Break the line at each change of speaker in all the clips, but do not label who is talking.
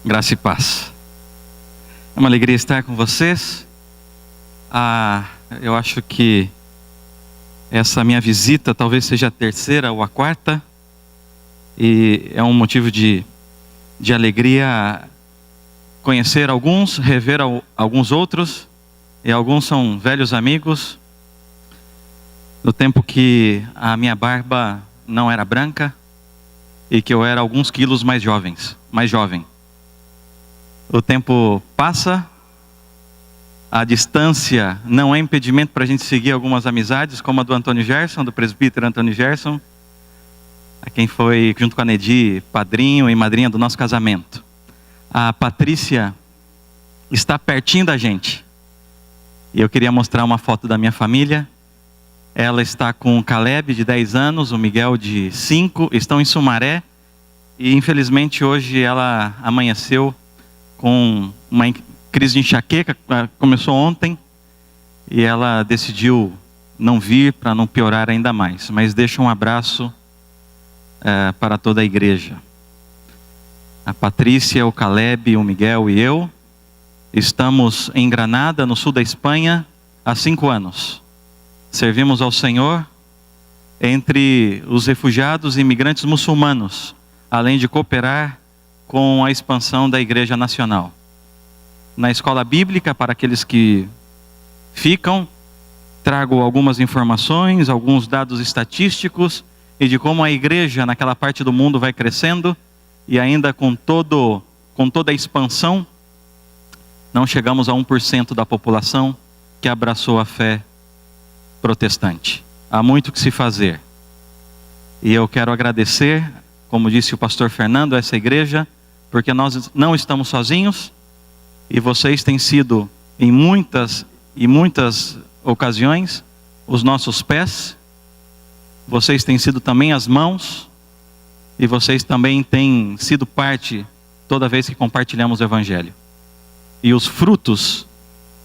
Graça e paz. É uma alegria estar com vocês. Eu acho que essa minha visita talvez seja a terceira ou a quarta. E é um motivo de alegria conhecer alguns, rever alguns outros. E alguns são velhos amigos. Do tempo que a minha barba não era branca e que eu era alguns quilos mais jovem. O tempo passa, a distância não é impedimento para a gente seguir algumas amizades, como a do Antônio Gerson, do presbítero Antônio Gerson, a quem foi, junto com a Nedi, padrinho e madrinha do nosso casamento. A Patrícia está pertinho da gente, e eu queria mostrar uma foto da minha família. Ela está com o Caleb, de 10 anos, o Miguel, de 5, estão em Sumaré, e infelizmente hoje ela amanheceu com uma crise de enxaqueca, começou ontem, e ela decidiu não vir para não piorar ainda mais, mas deixa um abraço para toda a igreja. A Patrícia, o Caleb, o Miguel e eu estamos em Granada, no sul da Espanha, há 5 anos. Servimos ao Senhor entre os refugiados e imigrantes muçulmanos, além de cooperar com a expansão da Igreja Nacional. Na escola bíblica, para aqueles que ficam, trago algumas informações, alguns dados estatísticos e de como a igreja naquela parte do mundo vai crescendo, e ainda com toda a expansão, não chegamos a 1% da população que abraçou a fé protestante. Há muito que se fazer. E eu quero agradecer, como disse o pastor Fernando, a essa igreja, porque nós não estamos sozinhos, e vocês têm sido, em muitas ocasiões, os nossos pés, vocês têm sido também as mãos, e vocês também têm sido parte toda vez que compartilhamos o Evangelho. E os frutos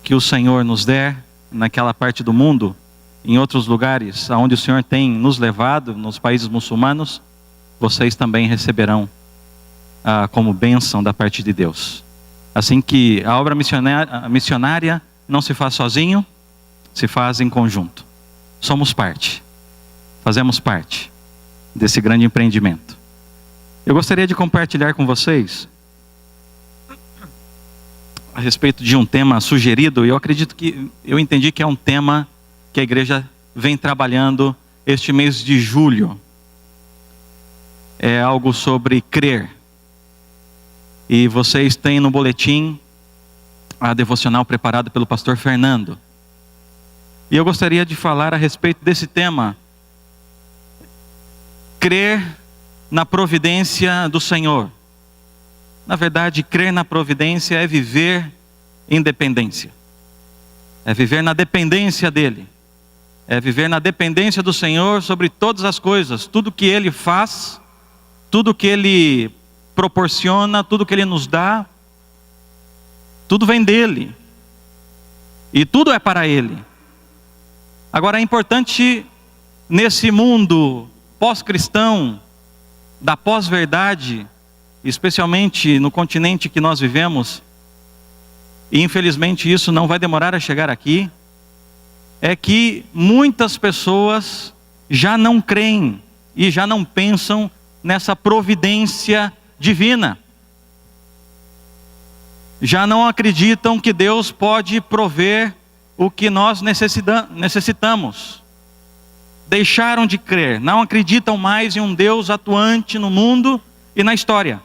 que o Senhor nos der naquela parte do mundo, em outros lugares onde o Senhor tem nos levado, nos países muçulmanos, vocês também receberão como bênção da parte de Deus. Assim que a obra missionária não se faz sozinho, se faz em conjunto. Somos parte, fazemos parte desse grande empreendimento. Eu gostaria de compartilhar com vocês a respeito de um tema sugerido, e eu entendi que é um tema que a igreja vem trabalhando este mês de julho. É algo sobre crer. E vocês têm no boletim a devocional preparada pelo pastor Fernando. E eu gostaria de falar a respeito desse tema. Crer na providência do Senhor. Na verdade, crer na providência é viver em dependência. É viver na dependência dEle. É viver na dependência do Senhor sobre todas as coisas. Tudo que Ele faz, tudo que Ele proporciona, tudo que Ele nos dá, tudo vem dEle. E tudo é para Ele. Agora é importante, nesse mundo pós-cristão, da pós-verdade, especialmente no continente que nós vivemos, e infelizmente isso não vai demorar a chegar aqui, é que muitas pessoas já não creem e já não pensam nessa providência divina. Já não acreditam que Deus pode prover o que nós necessitamos. Deixaram de crer, não acreditam mais em um Deus atuante no mundo e na história.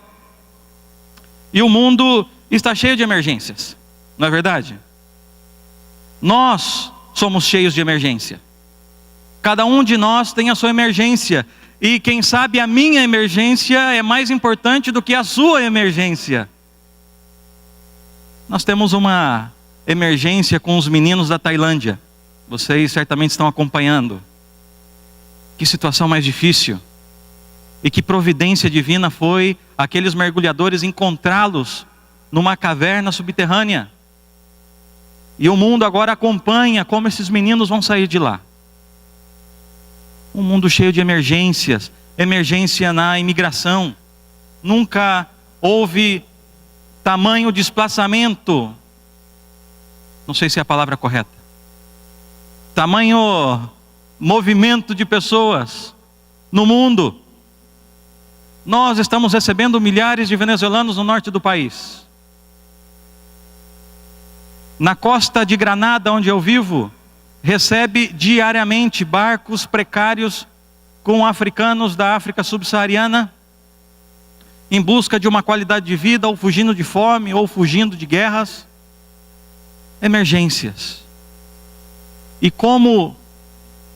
E o mundo está cheio de emergências, não é verdade? Nós somos cheios de emergência. Cada um de nós tem a sua emergência. E quem sabe a minha emergência é mais importante do que a sua emergência. Nós temos uma emergência com os meninos da Tailândia. Vocês certamente estão acompanhando. Que situação mais difícil. E que providência divina foi aqueles mergulhadores encontrá-los numa caverna subterrânea. E o mundo agora acompanha como esses meninos vão sair de lá. Um mundo cheio de emergências. Emergência na imigração. Nunca houve tamanho desplaçamento, não sei se é a palavra correta, tamanho movimento de pessoas no mundo. Nós estamos recebendo milhares de venezuelanos no norte do país. Na costa de Granada, onde eu vivo, recebe diariamente barcos precários com africanos da África subsaariana, em busca de uma qualidade de vida, ou fugindo de fome, ou fugindo de guerras, emergências. E como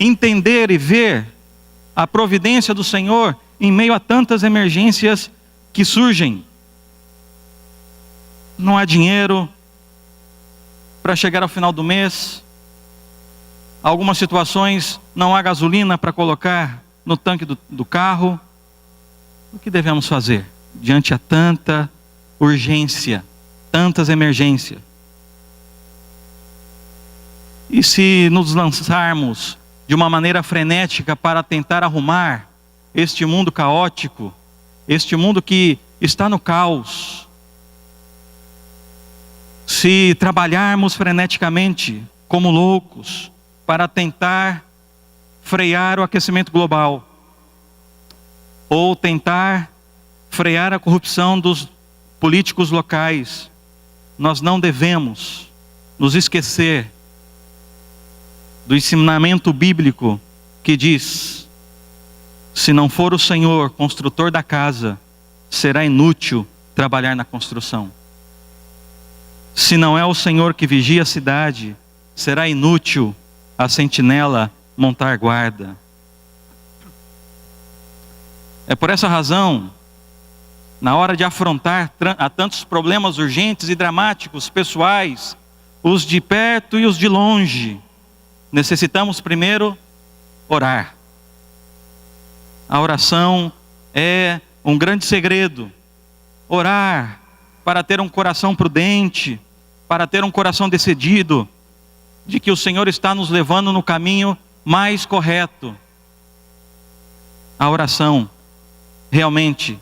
entender e ver a providência do Senhor em meio a tantas emergências que surgem? Não há dinheiro para chegar ao final do mês. Algumas situações não há gasolina para colocar no tanque do carro. O que devemos fazer diante a tanta urgência, tantas emergências? E se nos lançarmos de uma maneira frenética para tentar arrumar este mundo caótico, este mundo que está no caos? Se trabalharmos freneticamente, como loucos, para tentar frear o aquecimento global, ou tentar frear a corrupção dos políticos locais, nós não devemos nos esquecer do ensinamento bíblico que diz: se não for o Senhor construtor da casa, será inútil trabalhar na construção. Se não é o Senhor que vigia a cidade, será inútil a sentinela montar guarda. É por essa razão, na hora de afrontar a tantos problemas urgentes e dramáticos, pessoais, os de perto e os de longe, necessitamos primeiro orar. A oração é um grande segredo. Orar para ter um coração prudente, para ter um coração decidido, de que o Senhor está nos levando no caminho mais correto. A oração realmente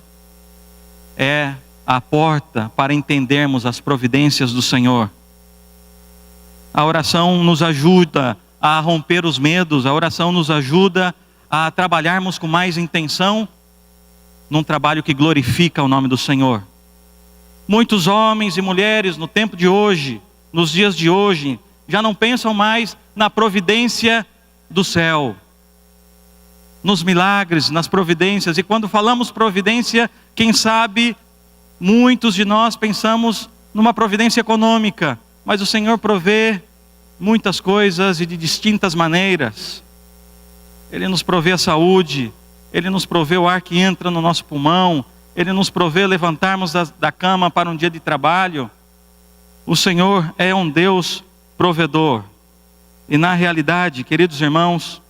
é a porta para entendermos as providências do Senhor. A oração nos ajuda a romper os medos, a oração nos ajuda a trabalharmos com mais intenção num trabalho que glorifica o nome do Senhor. Muitos homens e mulheres no tempo de hoje, nos dias de hoje, já não pensam mais na providência do céu, nos milagres, nas providências. E quando falamos providência, quem sabe muitos de nós pensamos numa providência econômica, mas o Senhor provê muitas coisas e de distintas maneiras. Ele nos provê a saúde, Ele nos provê o ar que entra no nosso pulmão, Ele nos provê levantarmos da cama para um dia de trabalho. O Senhor é um Deus provedor. E na realidade, queridos irmãos,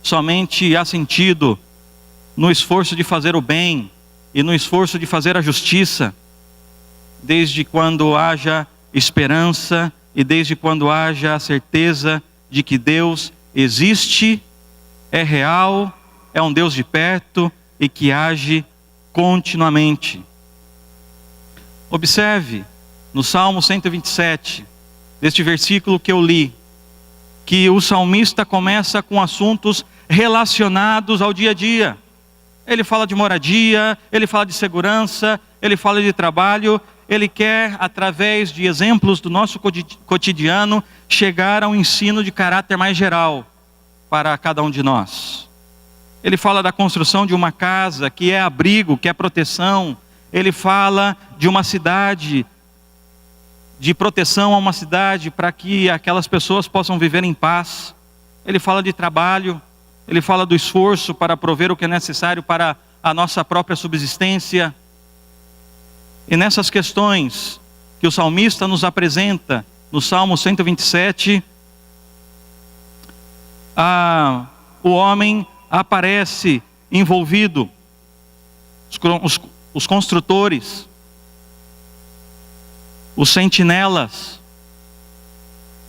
somente há sentido no esforço de fazer o bem e no esforço de fazer a justiça, desde quando haja esperança e desde quando haja a certeza de que Deus existe, é real, é um Deus de perto e que age continuamente. Observe no Salmo 127, deste versículo que eu li, que o salmista começa com assuntos relacionados ao dia a dia. Ele fala de moradia, ele fala de segurança, ele fala de trabalho. Ele quer, através de exemplos do nosso cotidiano, chegar a um ensino de caráter mais geral para cada um de nós. Ele fala da construção de uma casa que é abrigo, que é proteção. Ele fala de uma cidade, de proteção a uma cidade para que aquelas pessoas possam viver em paz. Ele fala de trabalho, ele fala do esforço para prover o que é necessário para a nossa própria subsistência. E nessas questões que o salmista nos apresenta no Salmo 127, o homem aparece envolvido, os construtores, os sentinelas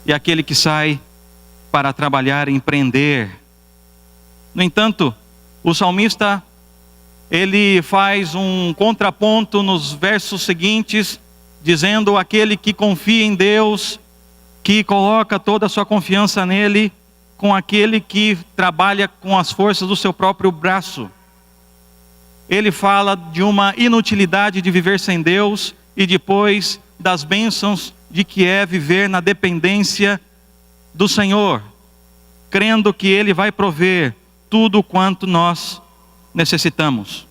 e aquele que sai para trabalhar e empreender. No entanto, o salmista ele faz um contraponto nos versos seguintes, dizendo: aquele que confia em Deus, que coloca toda a sua confiança nele, com aquele que trabalha com as forças do seu próprio braço. Ele fala de uma inutilidade de viver sem Deus e depois das bênçãos de que é viver na dependência do Senhor, crendo que Ele vai prover tudo quanto nós necessitamos.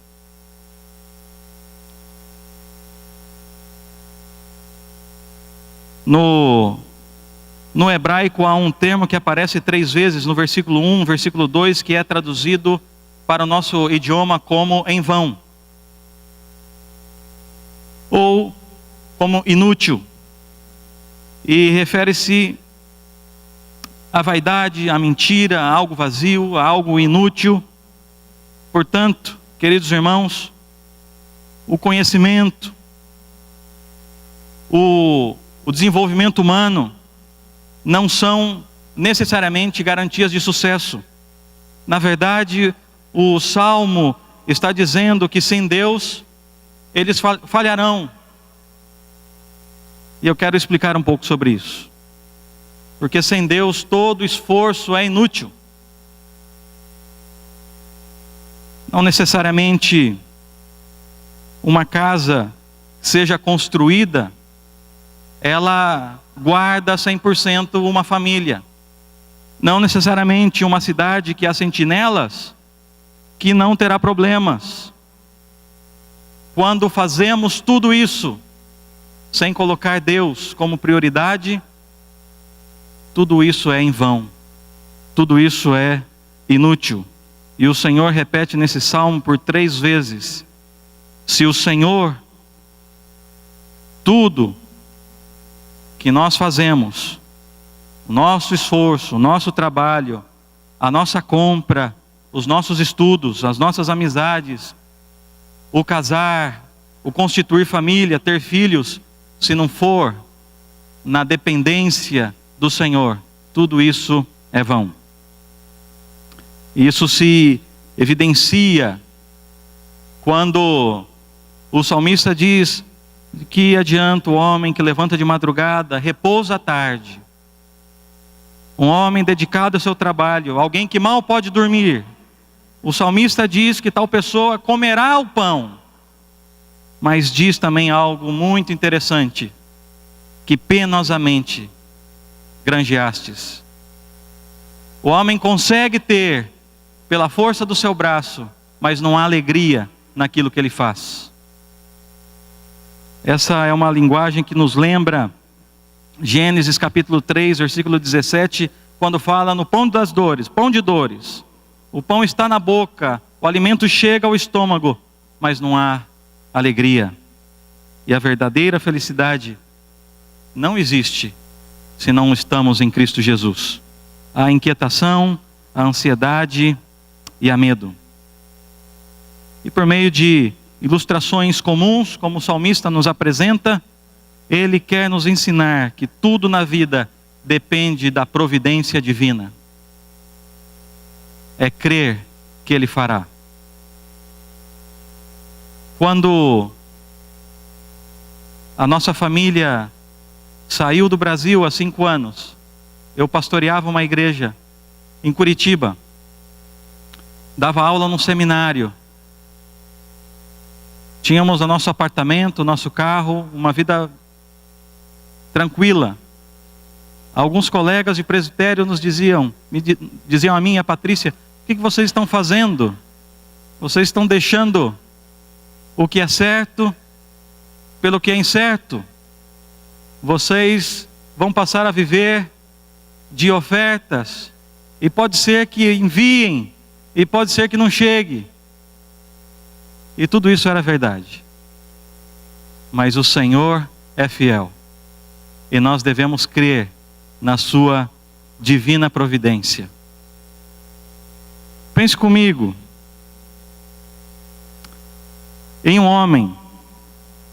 No hebraico há um termo que aparece 3 vezes no versículo 1, versículo 2, que é traduzido para o nosso idioma como em vão, ou como inútil, e refere-se à vaidade, à mentira, a algo vazio, a algo inútil. Portanto, queridos irmãos, o conhecimento, o desenvolvimento humano não são necessariamente garantias de sucesso. Na verdade, o Salmo está dizendo que sem Deus eles falharão. E eu quero explicar um pouco sobre isso. Porque sem Deus todo esforço é inútil. Não necessariamente uma casa seja construída, ela guarda 100% uma família. Não necessariamente uma cidade que há sentinelas, que não terá problemas. Quando fazemos tudo isso sem colocar Deus como prioridade, tudo isso é em vão, tudo isso é inútil. E o Senhor repete nesse salmo por 3 vezes: se o Senhor, tudo que nós fazemos, o nosso esforço, o nosso trabalho, a nossa compra, os nossos estudos, as nossas amizades, o casar, o constituir família, ter filhos, se não for na dependência do Senhor, tudo isso é vão. Isso se evidencia quando o salmista diz: que adianta o homem que levanta de madrugada, repousa à tarde. Um homem dedicado ao seu trabalho, alguém que mal pode dormir. O salmista diz que tal pessoa comerá o pão, mas diz também algo muito interessante: que penosamente granjeastes. O homem consegue ter pela força do seu braço, mas não há alegria naquilo que ele faz. Essa é uma linguagem que nos lembra Gênesis capítulo 3, versículo 17, quando fala no pão das dores, pão de dores. O pão está na boca, o alimento chega ao estômago, mas não há alegria. E a verdadeira felicidade não existe se não estamos em Cristo Jesus. Há inquietação, a ansiedade e há medo. E por meio de ilustrações comuns, como o salmista nos apresenta, ele quer nos ensinar que tudo na vida depende da providência divina. É crer que Ele fará. Quando a nossa família saiu do Brasil há 5 anos, eu pastoreava uma igreja em Curitiba, dava aula num seminário. Tínhamos o nosso apartamento, o nosso carro, uma vida tranquila. Alguns colegas de presbitério nos diziam a mim e a Patrícia: o que vocês estão fazendo? Vocês estão deixando o que é certo pelo que é incerto. Vocês vão passar a viver de ofertas, e pode ser que enviem, e pode ser que não chegue. E tudo isso era verdade. Mas o Senhor é fiel, e nós devemos crer na sua divina providência. Pense comigo em um homem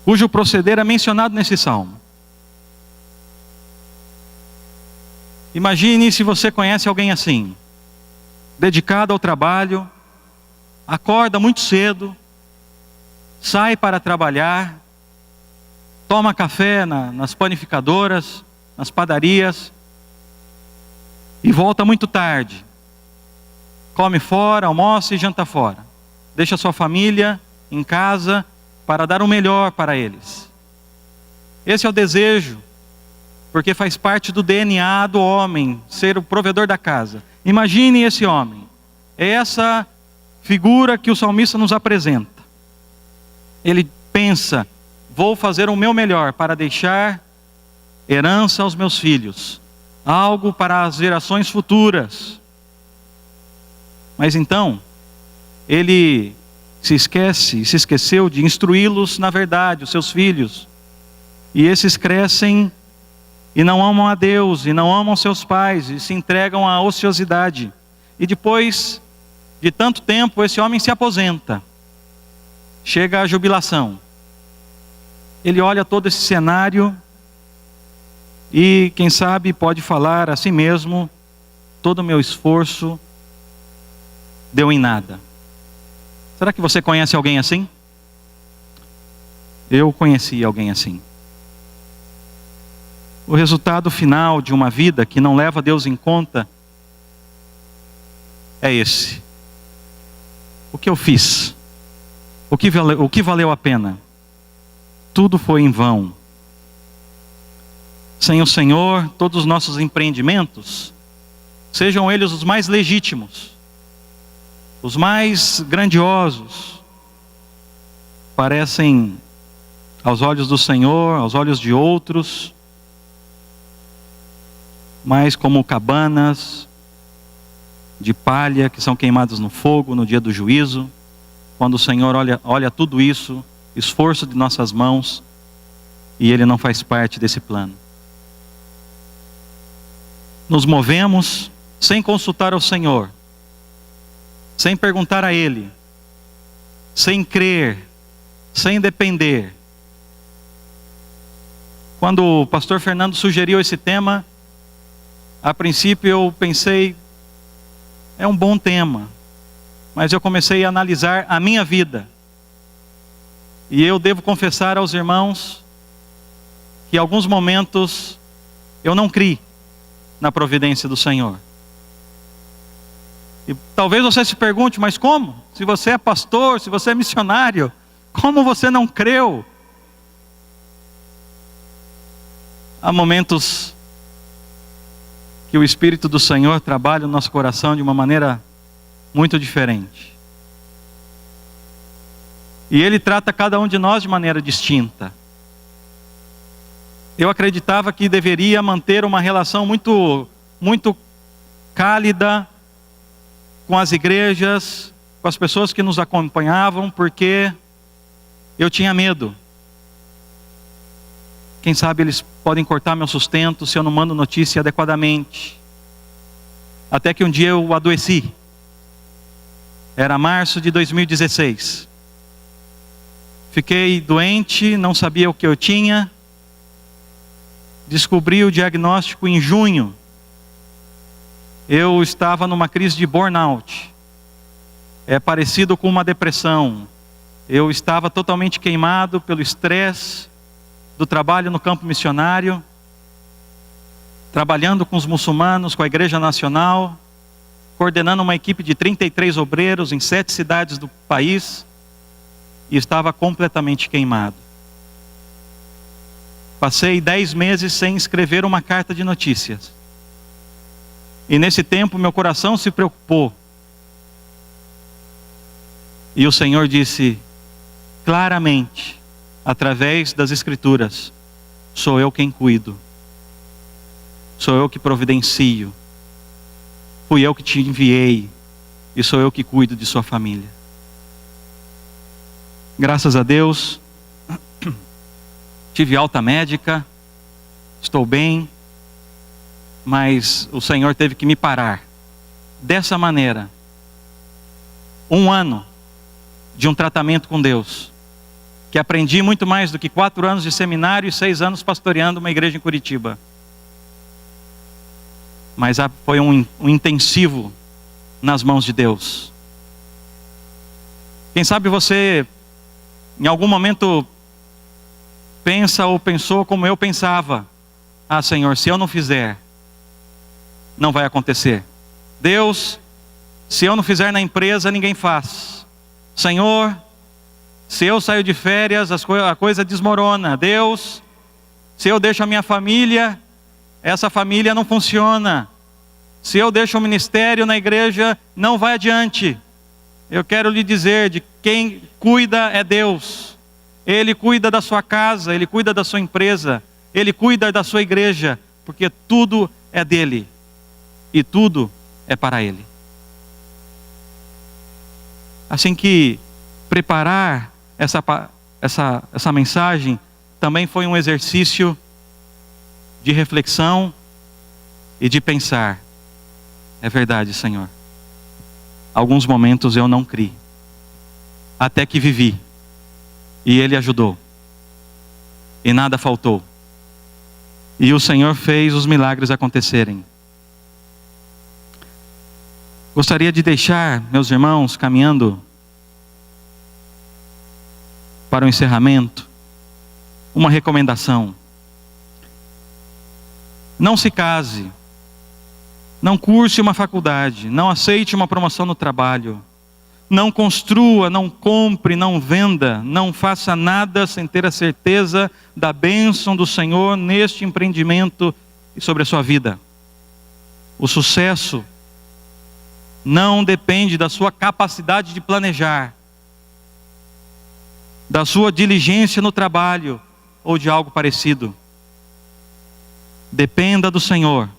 cujo proceder é mencionado nesse salmo. Imagine se você conhece alguém assim, dedicado ao trabalho, acorda muito cedo, sai para trabalhar, toma café nas panificadoras, nas padarias, e volta muito tarde. Come fora, almoça e janta fora. Deixa sua família em casa para dar o melhor para eles. Esse é o desejo, porque faz parte do DNA do homem, ser o provedor da casa. Imagine esse homem. É essa figura que o salmista nos apresenta. Ele pensa: vou fazer o meu melhor para deixar herança aos meus filhos, algo para as gerações futuras. Mas então, ele se esqueceu de instruí-los na verdade, os seus filhos. E esses crescem e não amam a Deus, e não amam seus pais, e se entregam à ociosidade. E depois de tanto tempo, esse homem se aposenta. Chega a jubilação. Ele olha todo esse cenário e, quem sabe, pode falar a si mesmo: todo o meu esforço deu em nada. Será que você conhece alguém assim? Eu conheci alguém assim. O resultado final de uma vida que não leva Deus em conta é esse. O que eu fiz? O que valeu a pena? Tudo foi em vão. Sem o Senhor, todos os nossos empreendimentos, sejam eles os mais legítimos, os mais grandiosos, parecem, aos olhos do Senhor, aos olhos de outros, mais como cabanas de palha que são queimadas no fogo no dia do juízo. Quando o Senhor olha tudo isso, esforço de nossas mãos, e Ele não faz parte desse plano. Nos movemos sem consultar ao Senhor, sem perguntar a Ele, sem crer, sem depender. Quando o pastor Fernando sugeriu esse tema, a princípio eu pensei, é um bom tema, mas eu comecei a analisar a minha vida. E eu devo confessar aos irmãos que em alguns momentos eu não criei na providência do Senhor. E talvez você se pergunte: mas como? Se você é pastor, se você é missionário, como você não creu? Há momentos que o Espírito do Senhor trabalha no nosso coração de uma maneira muito diferente. E Ele trata cada um de nós de maneira distinta. Eu acreditava que deveria manter uma relação muito cálida com as igrejas, com as pessoas que nos acompanhavam, porque eu tinha medo. Quem sabe eles podem cortar meu sustento se eu não mando notícia adequadamente. Até que um dia eu adoeci. Era março de 2016. Fiquei doente, não sabia o que eu tinha. Descobri o diagnóstico em junho. Eu estava numa crise de burnout. É parecido com uma depressão. Eu estava totalmente queimado pelo estresse do trabalho no campo missionário, trabalhando com os muçulmanos, com a Igreja Nacional, coordenando uma equipe de 33 obreiros em 7 cidades do país, e estava completamente queimado. Passei 10 meses sem escrever uma carta de notícias. E nesse tempo meu coração se preocupou. E o Senhor disse claramente, através das Escrituras: sou eu quem cuido. Sou eu que providencio. Fui eu que te enviei. E sou eu que cuido de sua família. Graças a Deus, tive alta médica, estou bem, mas o Senhor teve que me parar. Dessa maneira, 1 ano de um tratamento com Deus, que aprendi muito mais do que 4 anos de seminário e 6 anos pastoreando uma igreja em Curitiba. Mas foi um intensivo nas mãos de Deus. Quem sabe você em algum momento pensa ou pensou como eu pensava: ah, Senhor, se eu não fizer, não vai acontecer. Deus, se eu não fizer na empresa, ninguém faz. Senhor, se eu saio de férias, a coisa desmorona. Deus, se eu deixo a minha família, essa família não funciona. Se eu deixo o ministério na igreja, não vai adiante. Eu quero lhe dizer, de quem cuida é Deus. Ele cuida da sua casa, Ele cuida da sua empresa, Ele cuida da sua igreja, porque tudo é dele e tudo é para Ele. Assim que preparar essa mensagem também foi um exercício de reflexão e de pensar: é verdade, Senhor, alguns momentos eu não criei, até que vivi, e Ele ajudou, e nada faltou, e o Senhor fez os milagres acontecerem. Gostaria de deixar, meus irmãos, caminhando para o encerramento, uma recomendação: não se case, não curse uma faculdade, não aceite uma promoção no trabalho, não construa, não compre, não venda, não faça nada sem ter a certeza da bênção do Senhor neste empreendimento e sobre a sua vida. O sucesso não depende da sua capacidade de planejar, da sua diligência no trabalho ou de algo parecido. Dependa do Senhor,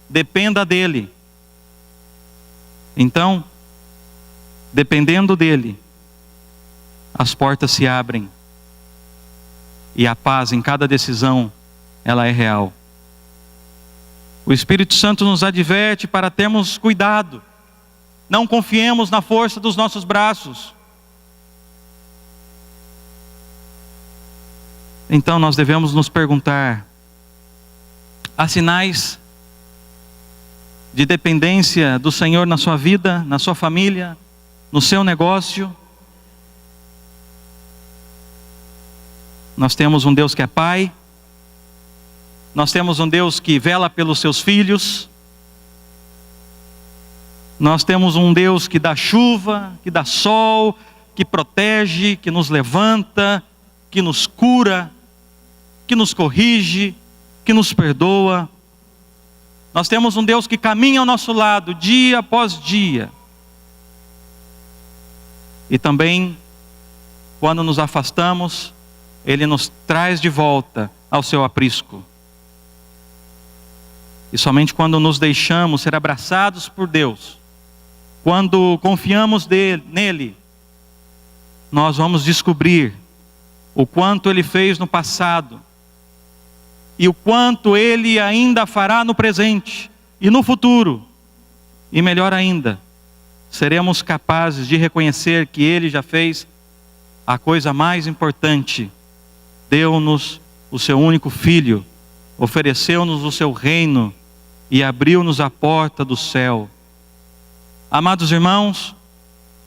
dependa dEle. Então, dependendo dEle, as portas se abrem e a paz em cada decisão, ela é real. O Espírito Santo nos adverte para termos cuidado. Não confiemos na força dos nossos braços. Então nós devemos nos perguntar: há sinais de dependência do Senhor na sua vida, na sua família, no seu negócio? Nós temos um Deus que é Pai, nós temos um Deus que vela pelos seus filhos, nós temos um Deus que dá chuva, que dá sol, que protege, que nos levanta, que nos cura, que nos corrige, que nos perdoa. Nós temos um Deus que caminha ao nosso lado dia após dia. E também, quando nos afastamos, Ele nos traz de volta ao seu aprisco. E somente quando nos deixamos ser abraçados por Deus, quando confiamos nele, nós vamos descobrir o quanto Ele fez no passado e o quanto Ele ainda fará no presente e no futuro. E melhor ainda, seremos capazes de reconhecer que Ele já fez a coisa mais importante: deu-nos o seu único Filho, ofereceu-nos o seu reino e abriu-nos a porta do céu. Amados irmãos,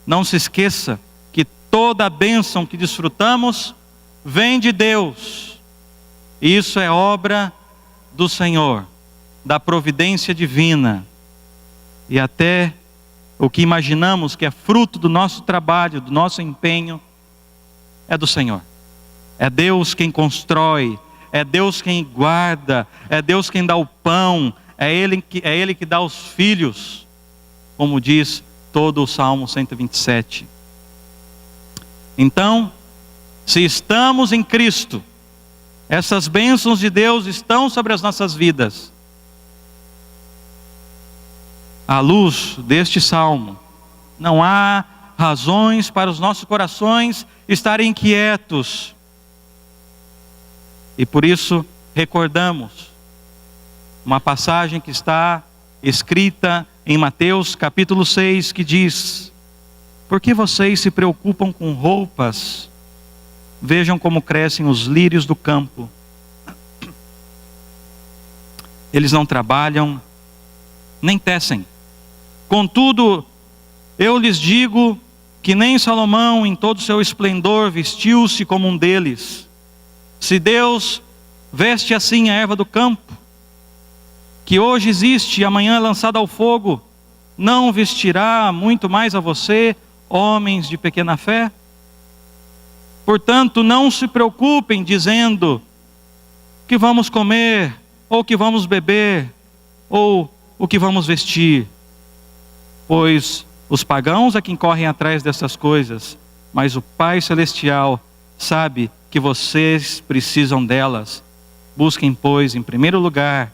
não se esqueça que toda a bênção que desfrutamos vem de Deus. Isso é obra do Senhor, da providência divina. E até o que imaginamos que é fruto do nosso trabalho, do nosso empenho, é do Senhor. É Deus quem constrói, é Deus quem guarda, é Deus quem dá o pão, é Ele que dá os filhos, como diz todo o Salmo 127. Então, se estamos em Cristo, essas bênçãos de Deus estão sobre as nossas vidas. À luz deste Salmo, não há razões para os nossos corações estarem inquietos. E por isso recordamos uma passagem que está escrita em Mateus capítulo 6, que diz: por que vocês se preocupam com roupas? Vejam como crescem os lírios do campo. Eles não trabalham, nem tecem. Contudo, eu lhes digo que nem Salomão em todo o seu esplendor vestiu-se como um deles. Se Deus veste assim a erva do campo, que hoje existe e amanhã é lançada ao fogo, não vestirá muito mais a você, homens de pequena fé? Portanto, não se preocupem dizendo que vamos comer, ou que vamos beber, ou o que vamos vestir, pois os pagãos é quem correm atrás dessas coisas, mas o Pai Celestial sabe que vocês precisam delas. Busquem, pois, em primeiro lugar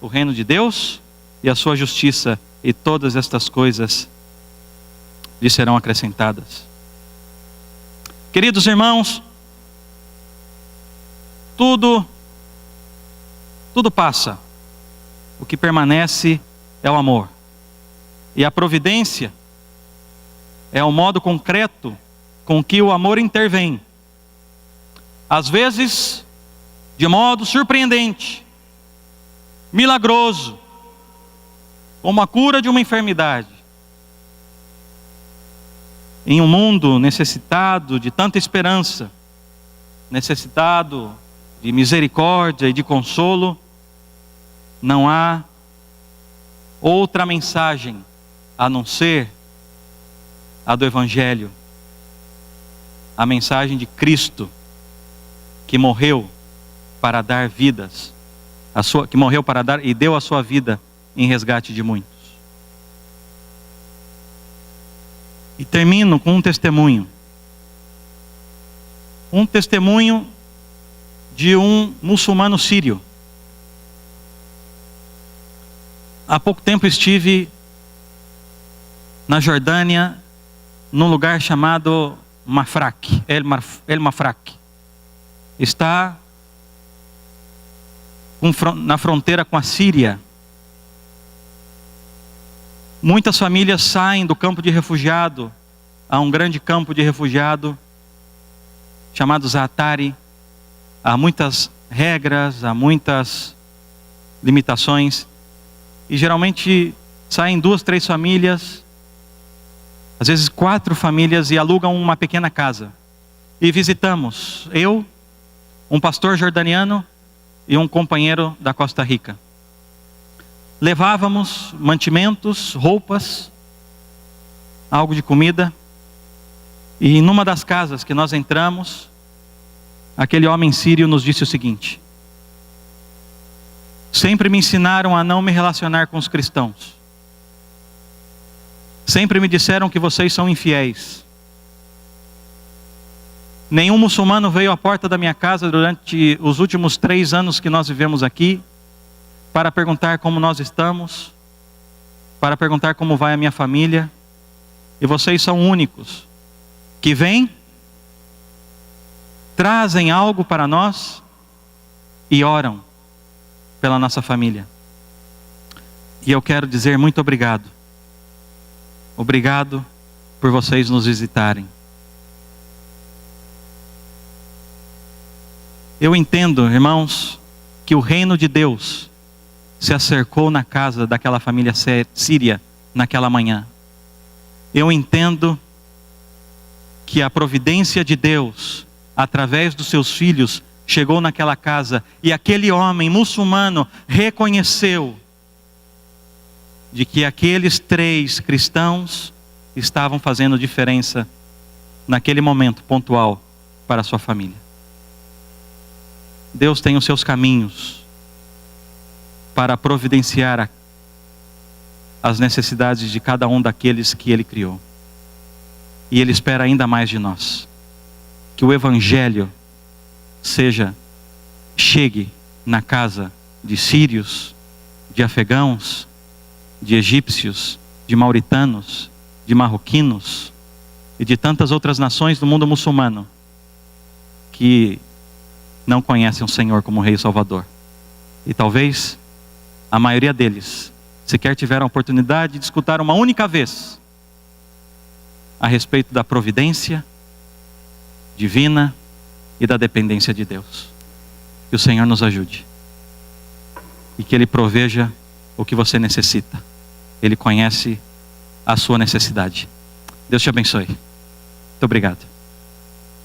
o reino de Deus e a sua justiça, e todas estas coisas lhe serão acrescentadas. Queridos irmãos, tudo passa. O que permanece é o amor. E a providência é o modo concreto com que o amor intervém. Às vezes, de modo surpreendente, milagroso, como a cura de uma enfermidade. Em um mundo necessitado de tanta esperança, necessitado de misericórdia e de consolo, não há outra mensagem a não ser a do Evangelho, a mensagem de Cristo, que morreu para dar vidas, que morreu para dar e deu a sua vida em resgate de muitos. E termino com um testemunho de um muçulmano sírio. Há pouco tempo estive na Jordânia, num lugar chamado Mafraq, El Mafraq. Está na fronteira com a Síria. Muitas famílias saem do campo de refugiado a um grande campo de refugiado chamado Zaatari. Há muitas regras, há muitas limitações. E geralmente saem 2, 3 famílias, às vezes 4 famílias, e alugam uma pequena casa. E visitamos, eu, um pastor jordaniano e um companheiro da Costa Rica. Levávamos mantimentos, roupas, algo de comida. E numa das casas que nós entramos, aquele homem sírio nos disse o seguinte: sempre me ensinaram a não me relacionar com os cristãos. Sempre me disseram que vocês são infiéis. Nenhum muçulmano veio à porta da minha casa durante os últimos 3 anos que nós vivemos aqui para perguntar como nós estamos, para perguntar como vai a minha família. E vocês são únicos que vêm, trazem algo para nós e oram pela nossa família. E eu quero dizer muito obrigado. Obrigado por vocês nos visitarem. Eu entendo, irmãos, que o reino de Deus se acercou na casa daquela família síria naquela manhã. Eu entendo que a providência de Deus, através dos seus filhos, chegou naquela casa, e aquele homem muçulmano reconheceu de que aqueles 3 cristãos estavam fazendo diferença naquele momento pontual para a sua família. Deus tem os seus caminhos para providenciar as necessidades de cada um daqueles que Ele criou. E Ele espera ainda mais de nós. Que o Evangelho chegue na casa de sírios, de afegãos, de egípcios, de mauritanos, de marroquinos e de tantas outras nações do mundo muçulmano que não conhecem o Senhor como Rei e Salvador. E talvez a maioria deles sequer tiveram a oportunidade de escutar uma única vez a respeito da providência divina e da dependência de Deus. Que o Senhor nos ajude e que Ele proveja o que você necessita. Ele conhece a sua necessidade. Deus te abençoe. Muito obrigado.